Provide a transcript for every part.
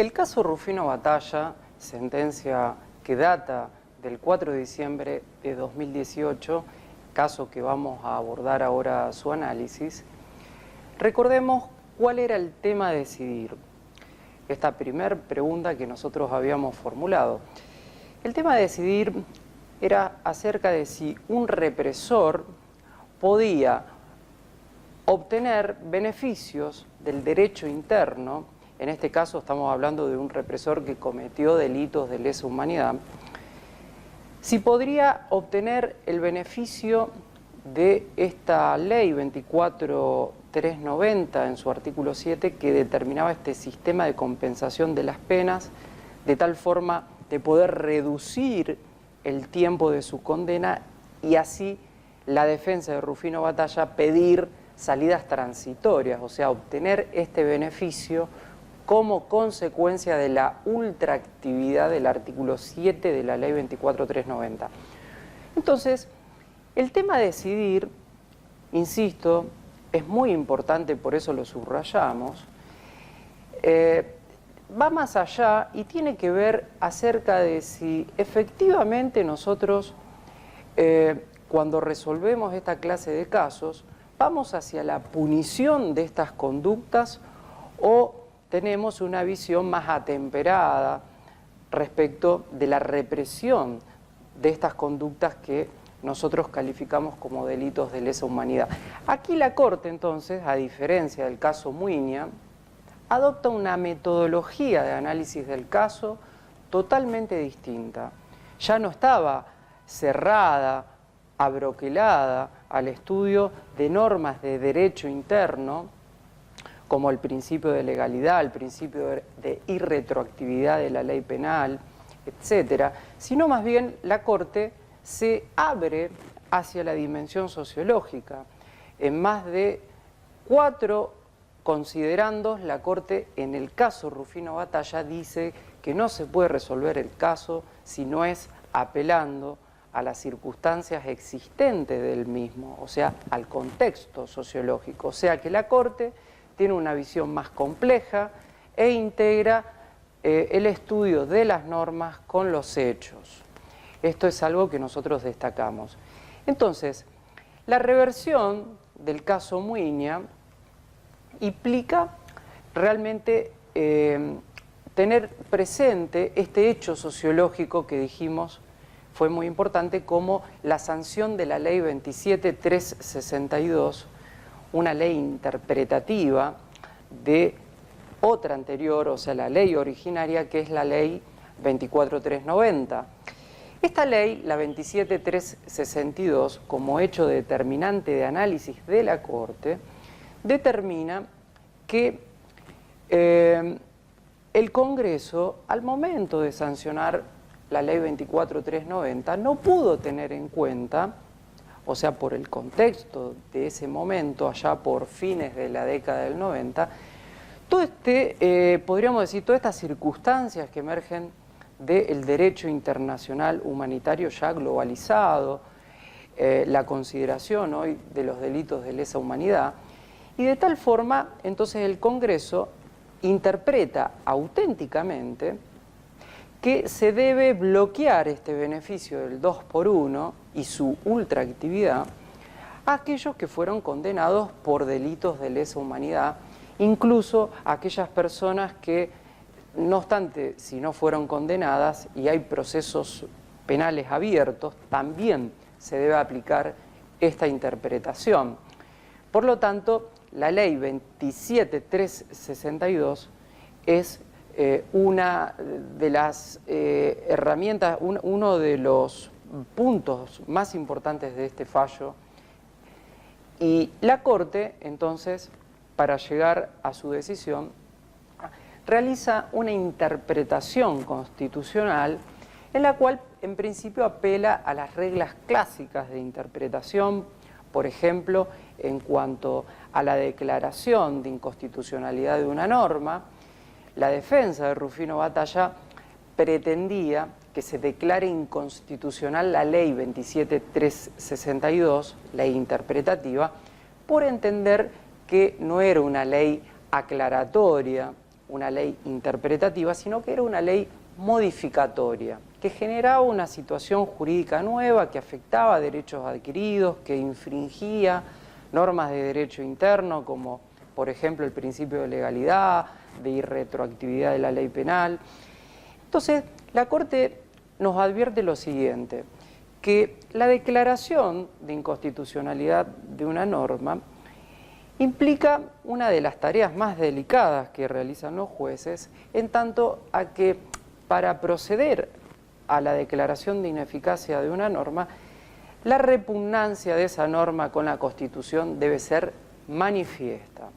El caso Rufino Batalla, sentencia que data del 4 de diciembre de 2018, caso que vamos a abordar ahora su análisis, recordemos cuál era el tema a decidir. Esta primera pregunta que nosotros habíamos formulado. El tema a decidir era acerca de si un represor podía obtener beneficios del derecho interno. En este caso estamos hablando de un represor que cometió delitos de lesa humanidad. Si podría obtener el beneficio de esta ley 24390 en su artículo 7 que determinaba este sistema de compensación de las penas de tal forma de poder reducir el tiempo de su condena y así la defensa de Rufino Batalla pedir salidas transitorias, o sea, obtener este beneficio como consecuencia de la ultraactividad del artículo 7 de la ley 24390. Entonces, el tema a decidir, insisto, es muy importante, por eso lo subrayamos, va más allá y tiene que ver acerca de si efectivamente nosotros, cuando resolvemos esta clase de casos, vamos hacia la punición de estas conductas o tenemos una visión más atemperada respecto de la represión de estas conductas que nosotros calificamos como delitos de lesa humanidad. Aquí la Corte, entonces, a diferencia del caso Muiña, adopta una metodología de análisis del caso totalmente distinta. Ya no estaba cerrada, abroquelada al estudio de normas de derecho interno, como el principio de legalidad, el principio de irretroactividad de la ley penal, etcétera, sino más bien la Corte se abre hacia la dimensión sociológica. En más de 4 considerandos, la Corte en el caso Rufino Batalla dice que no se puede resolver el caso si no es apelando a las circunstancias existentes del mismo, o sea, al contexto sociológico. O sea que la Corte tiene una visión más compleja e integra el estudio de las normas con los hechos. Esto es algo que nosotros destacamos. Entonces, la reversión del caso Muiña implica realmente tener presente este hecho sociológico que dijimos fue muy importante como la sanción de la ley 27362, una ley interpretativa de otra anterior, o sea, la ley originaria, que es la ley 24390. Esta ley, la 27362, como hecho determinante de análisis de la Corte, determina que el Congreso, al momento de sancionar la ley 24390, no pudo tener en cuenta, o sea, por el contexto de ese momento, allá por fines de la década del 90, todo podríamos decir, todas estas circunstancias que emergen del derecho internacional humanitario ya globalizado, la consideración hoy de los delitos de lesa humanidad, y de tal forma, entonces, el Congreso interpreta auténticamente que se debe bloquear este beneficio del 2x1 y su ultraactividad a aquellos que fueron condenados por delitos de lesa humanidad, incluso a aquellas personas que, no obstante, si no fueron condenadas y hay procesos penales abiertos, también se debe aplicar esta interpretación. Por lo tanto, la ley 27362 es una de las herramientas, uno de los puntos más importantes de este fallo, y la Corte, entonces, para llegar a su decisión, realiza una interpretación constitucional en la cual, en principio, apela a las reglas clásicas de interpretación, por ejemplo, en cuanto a la declaración de inconstitucionalidad de una norma. La defensa de Rufino Batalla pretendía que se declare inconstitucional la ley 27362, ley interpretativa, por entender que no era una ley aclaratoria, una ley interpretativa, sino que era una ley modificatoria, que generaba una situación jurídica nueva, que afectaba derechos adquiridos, que infringía normas de derecho interno, como por ejemplo el principio de legalidad, de irretroactividad de la ley penal. Entonces, la Corte nos advierte lo siguiente, que la declaración de inconstitucionalidad de una norma implica una de las tareas más delicadas que realizan los jueces, en tanto a que para proceder a la declaración de ineficacia de una norma, la repugnancia de esa norma con la Constitución debe ser manifiesta.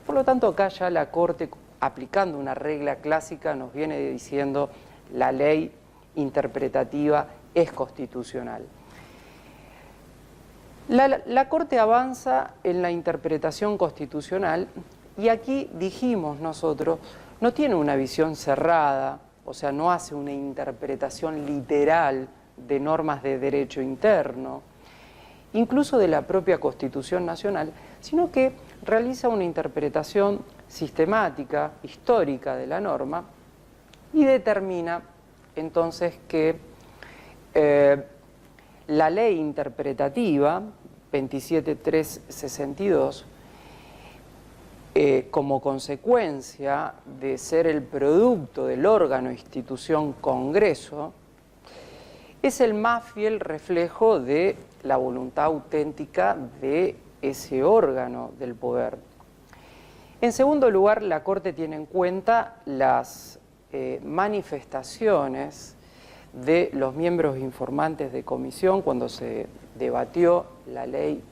Por lo tanto, acá ya la Corte, aplicando una regla clásica, nos viene diciendo la ley interpretativa es constitucional. La Corte avanza en la interpretación constitucional y aquí dijimos nosotros, no tiene una visión cerrada, o sea, no hace una interpretación literal de normas de derecho interno, incluso de la propia Constitución Nacional, sino que realiza una interpretación sistemática, histórica de la norma y determina entonces que la ley interpretativa 27362, como consecuencia de ser el producto del órgano institución Congreso, es el más fiel reflejo de la voluntad auténtica de ese órgano del poder. En segundo lugar, la Corte tiene en cuenta las manifestaciones de los miembros informantes de comisión cuando se debatió la ley,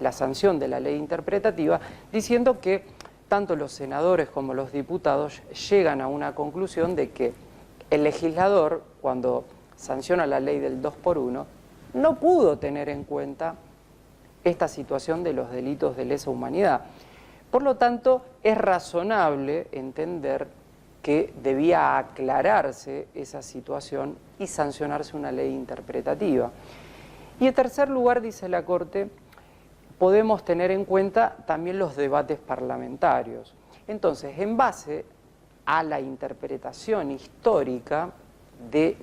la sanción de la ley interpretativa, diciendo que tanto los senadores como los diputados llegan a una conclusión de que el legislador, cuando sanciona la ley del 2x1, no pudo tener en cuenta esta situación de los delitos de lesa humanidad. Por lo tanto, es razonable entender que debía aclararse esa situación y sancionarse una ley interpretativa. Y en tercer lugar, dice la Corte, podemos tener en cuenta también los debates parlamentarios. Entonces, en base a la interpretación histórica de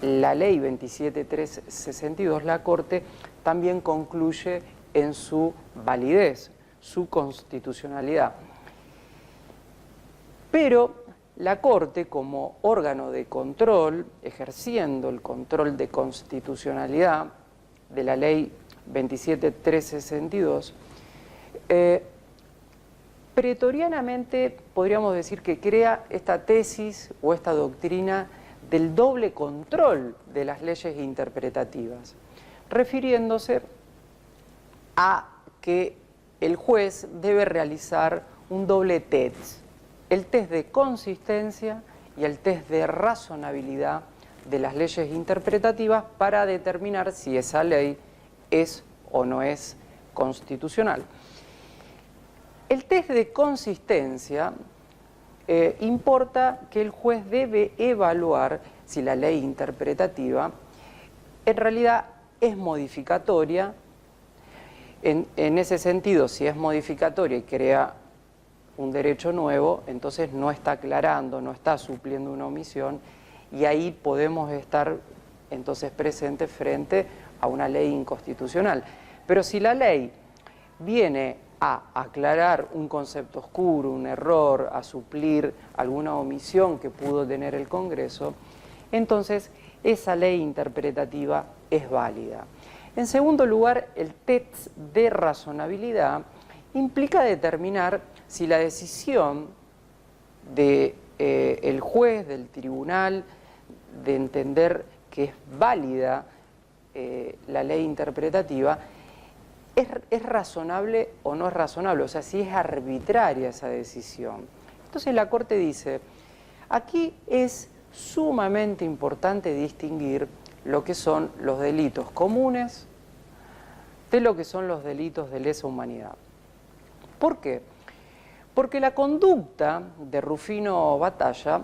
la ley 27362, la Corte también concluye en su validez, su constitucionalidad. Pero la Corte, como órgano de control, ejerciendo el control de constitucionalidad de la ley 27362, pretorianamente podríamos decir que crea esta tesis o esta doctrina del doble control de las leyes interpretativas, refiriéndose a que el juez debe realizar un doble test, el test de consistencia y el test de razonabilidad de las leyes interpretativas para determinar si esa ley es o no es constitucional. El test de consistencia importa que el juez debe evaluar si la ley interpretativa en realidad es modificatoria. En ese sentido, si es modificatoria y crea un derecho nuevo, entonces no está aclarando, no está supliendo una omisión, y ahí podemos estar entonces presentes frente a una ley inconstitucional. Pero si la ley viene a aclarar un concepto oscuro, un error, a suplir alguna omisión que pudo tener el Congreso, entonces esa ley interpretativa es válida. En segundo lugar, el test de razonabilidad implica determinar si la decisión del juez, del tribunal, de entender que es válida la ley interpretativa, ¿es razonable o no es razonable? O sea, si es arbitraria esa decisión. Entonces la Corte dice, aquí es sumamente importante distinguir lo que son los delitos comunes de lo que son los delitos de lesa humanidad. ¿Por qué? Porque la conducta de Rufino Batalla,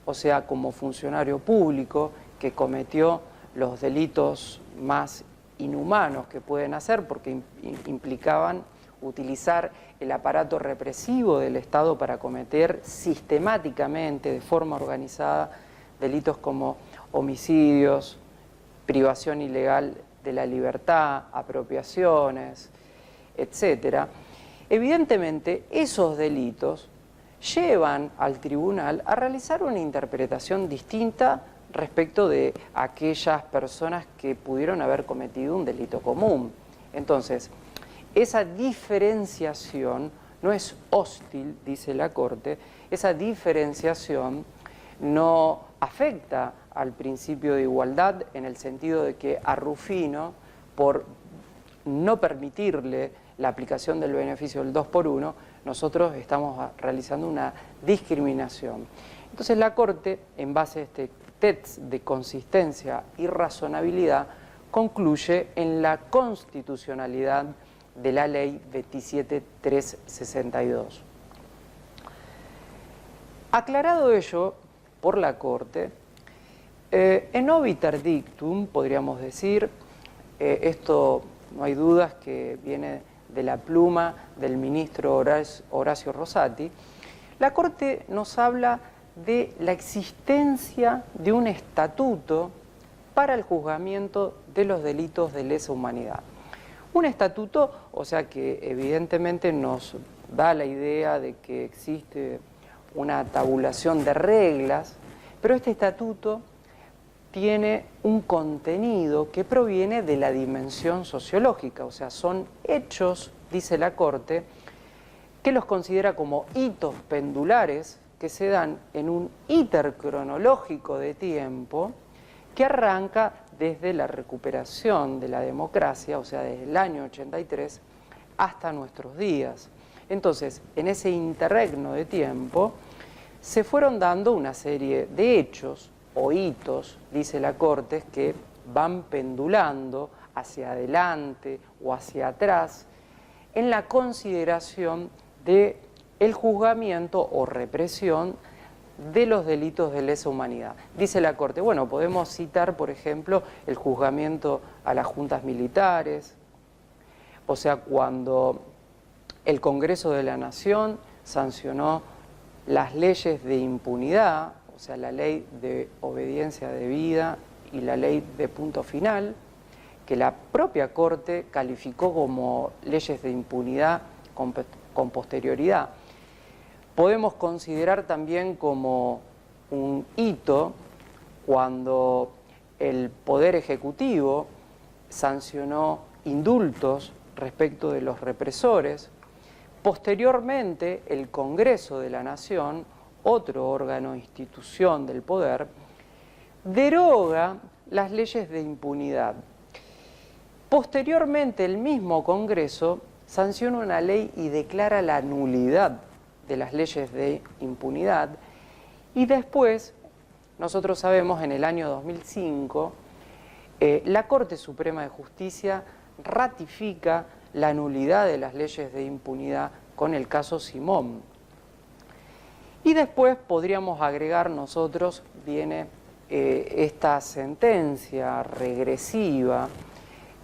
o sea, como funcionario público que cometió los delitos más inhumanos que pueden hacer porque implicaban utilizar el aparato represivo del Estado para cometer sistemáticamente, de forma organizada, delitos como homicidios, privación ilegal de la libertad, apropiaciones, etcétera. Evidentemente, esos delitos llevan al tribunal a realizar una interpretación distinta respecto de aquellas personas que pudieron haber cometido un delito común. Entonces, esa diferenciación no es hostil, dice la Corte, esa diferenciación no afecta al principio de igualdad en el sentido de que a Rufino, por no permitirle la aplicación del beneficio del 2 por 1, nosotros estamos realizando una discriminación. Entonces la Corte, en base a este test de consistencia y razonabilidad, concluye en la constitucionalidad de la Ley 27.362. Aclarado ello por la Corte, en obiter dictum, podríamos decir, esto no hay dudas que viene de la pluma del ministro Horacio Rosati, la Corte nos habla de la existencia de un estatuto para el juzgamiento de los delitos de lesa humanidad. Un estatuto, o sea que evidentemente nos da la idea de que existe una tabulación de reglas, pero este estatuto tiene un contenido que proviene de la dimensión sociológica, o sea, son hechos, dice la Corte, que los considera como hitos pendulares que se dan en un íter cronológico de tiempo que arranca desde la recuperación de la democracia, o sea, desde el año 83 hasta nuestros días. Entonces, en ese interregno de tiempo se fueron dando una serie de hechos o hitos, dice la Corte, que van pendulando hacia adelante o hacia atrás en la consideración de el juzgamiento o represión de los delitos de lesa humanidad. Dice la Corte, bueno, podemos citar, por ejemplo, el juzgamiento a las juntas militares, o sea, cuando el Congreso de la Nación sancionó las leyes de impunidad, o sea, la ley de obediencia debida y la ley de punto final, que la propia Corte calificó como leyes de impunidad con posterioridad. Podemos considerar también como un hito cuando el Poder Ejecutivo sancionó indultos respecto de los represores. Posteriormente, el Congreso de la Nación, otro órgano, institución del poder, deroga las leyes de impunidad. Posteriormente, el mismo Congreso sanciona una ley y declara la nulidad de las leyes de impunidad, y después, nosotros sabemos, en el año 2005, la Corte Suprema de Justicia ratifica la nulidad de las leyes de impunidad con el caso Simón. Y después podríamos agregar nosotros, viene esta sentencia regresiva,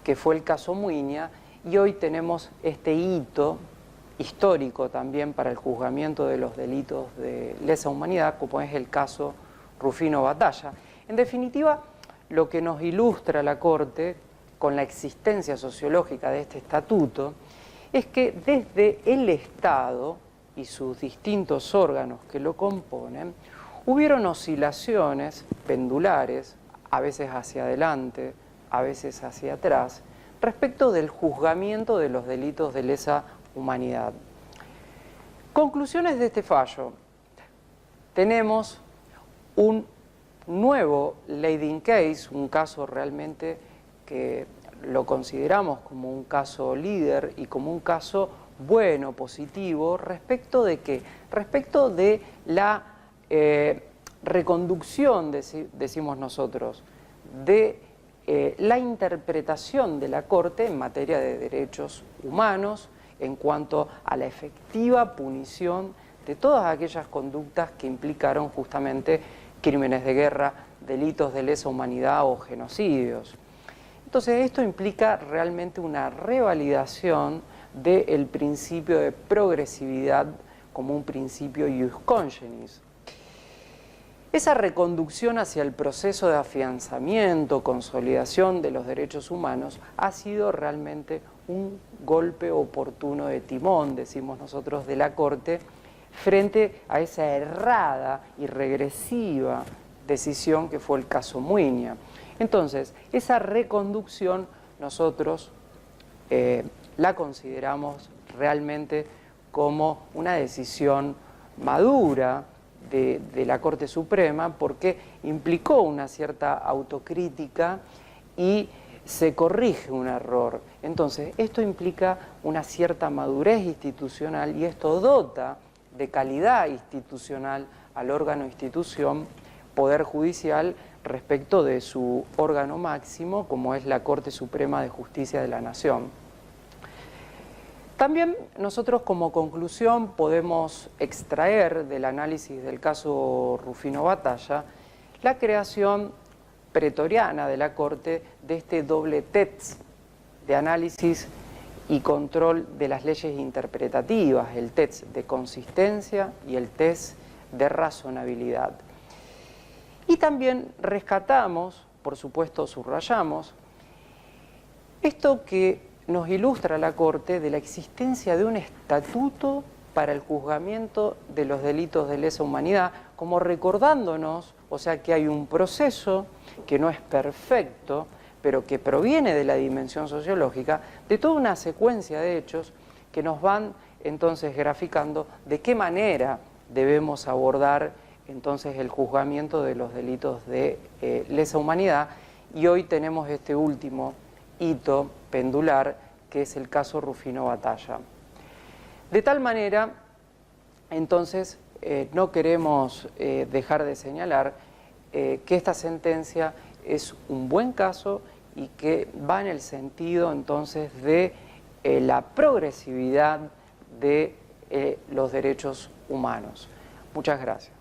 que fue el caso Muiña, y hoy tenemos este hito histórico también para el juzgamiento de los delitos de lesa humanidad, como es el caso Rufino Batalla. En definitiva, lo que nos ilustra la Corte con la existencia sociológica de este estatuto es que desde el Estado y sus distintos órganos que lo componen, hubieron oscilaciones pendulares, a veces hacia adelante, a veces hacia atrás, respecto del juzgamiento de los delitos de lesa humanidad. Conclusiones de este fallo. Tenemos un nuevo leading case, un caso realmente que lo consideramos como un caso líder y como un caso bueno, positivo, respecto de qué? Respecto de la reconducción, decimos nosotros, de la interpretación de la Corte en materia de derechos humanos en cuanto a la efectiva punición de todas aquellas conductas que implicaron justamente crímenes de guerra, delitos de lesa humanidad o genocidios. Entonces esto implica realmente una revalidación del principio de progresividad como un principio ius congenis. Esa reconducción hacia el proceso de afianzamiento, consolidación de los derechos humanos ha sido realmente un golpe oportuno de timón, decimos nosotros, de la Corte, frente a esa errada y regresiva decisión que fue el caso Muiña. Entonces, esa reconducción nosotros la consideramos realmente como una decisión madura de la Corte Suprema, porque implicó una cierta autocrítica y se corrige un error. Entonces, esto implica una cierta madurez institucional y esto dota de calidad institucional al órgano institución Poder Judicial respecto de su órgano máximo, como es la Corte Suprema de Justicia de la Nación. También nosotros como conclusión podemos extraer del análisis del caso Rufino Batalla la creación pretoriana de la Corte de este doble test de análisis y control de las leyes interpretativas, el test de consistencia y el test de razonabilidad. Y también rescatamos, por supuesto subrayamos, esto que nos ilustra la Corte de la existencia de un estatuto para el juzgamiento de los delitos de lesa humanidad, como recordándonos, o sea, que hay un proceso que no es perfecto, pero que proviene de la dimensión sociológica, de toda una secuencia de hechos que nos van entonces graficando de qué manera debemos abordar entonces el juzgamiento de los delitos de lesa humanidad, y hoy tenemos este último hito pendular, que es el caso Rufino Batalla. De tal manera, entonces, no queremos dejar de señalar que esta sentencia es un buen caso y que va en el sentido, entonces, de la progresividad de los derechos humanos. Muchas gracias.